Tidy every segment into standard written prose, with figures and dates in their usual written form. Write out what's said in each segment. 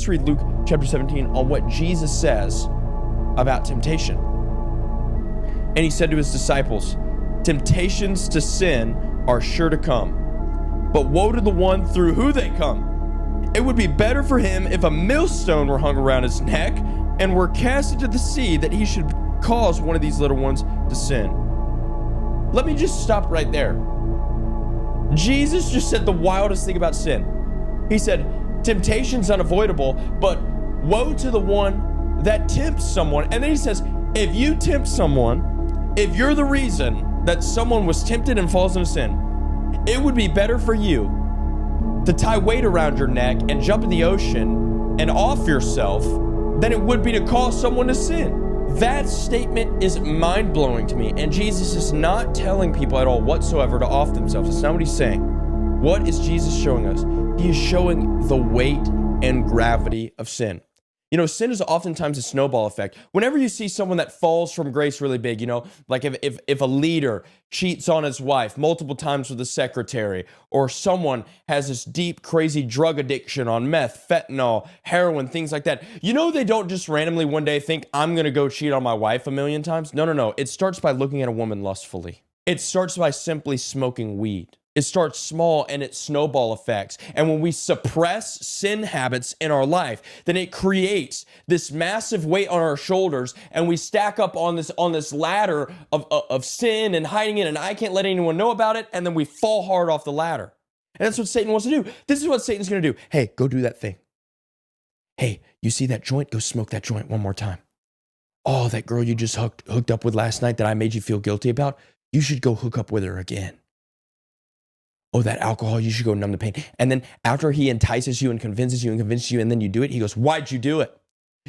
let's read Luke chapter 17 on what Jesus says about temptation. And he said to his disciples, temptations to sin are sure to come, but woe to the one through who they come. It would be better for him if a millstone were hung around his neck and were cast into the sea that he should cause one of these little ones to sin. Let me just stop right there. Jesus just said the wildest thing about sin. He said, temptation's unavoidable, but woe to the one that tempts someone. And then he says, if you tempt someone, if you're the reason that someone was tempted and falls into sin, it would be better for you to tie weight around your neck and jump in the ocean and off yourself than it would be to cause someone to sin. That statement is mind-blowing to me, and Jesus is not telling people at all whatsoever to off themselves. It's not what he's saying. What is Jesus showing us? He is showing the weight and gravity of sin. You know, sin is oftentimes a snowball effect. Whenever you see someone that falls from grace really big, you know, like if a leader cheats on his wife multiple times with a secretary, or someone has this deep, crazy drug addiction on meth, fentanyl, heroin, things like that, you know, they don't just randomly one day think, I'm going to go cheat on my wife a million times. No. It starts by looking at a woman lustfully. It starts by simply smoking weed. It starts small and it snowball effects. And when we suppress sin habits in our life, then it creates this massive weight on our shoulders, and we stack up on this ladder of sin and hiding it, and I can't let anyone know about it, and then we fall hard off the ladder. And that's what Satan wants to do. This is what Satan's going to do. Hey, go do that thing. Hey, you see that joint? Go smoke that joint one more time. Oh, that girl you just hooked up with last night that I made you feel guilty about, you should go hook up with her again. Oh, that alcohol, you should go numb the pain. And then after he entices you and convinces you, and then you do it, he goes, why'd you do it?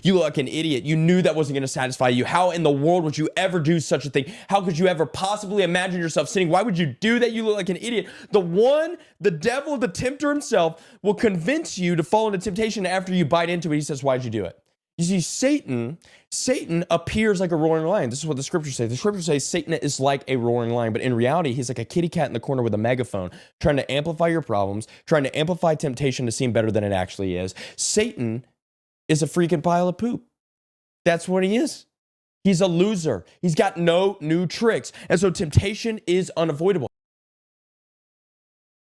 You look like an idiot. You knew that wasn't going to satisfy you. How in the world would you ever do such a thing? How could you ever possibly imagine yourself sinning? Why would you do that? You look like an idiot. The devil, the tempter himself, will convince you to fall into temptation. After you bite into it, he says, why'd you do it? You see, Satan appears like a roaring lion. This is what the scriptures say. The scriptures say Satan is like a roaring lion, but in reality, he's like a kitty cat in the corner with a megaphone, trying to amplify your problems, trying to amplify temptation to seem better than it actually is. Satan is a freaking pile of poop. That's what he is. He's a loser. He's got no new tricks. And so temptation is unavoidable.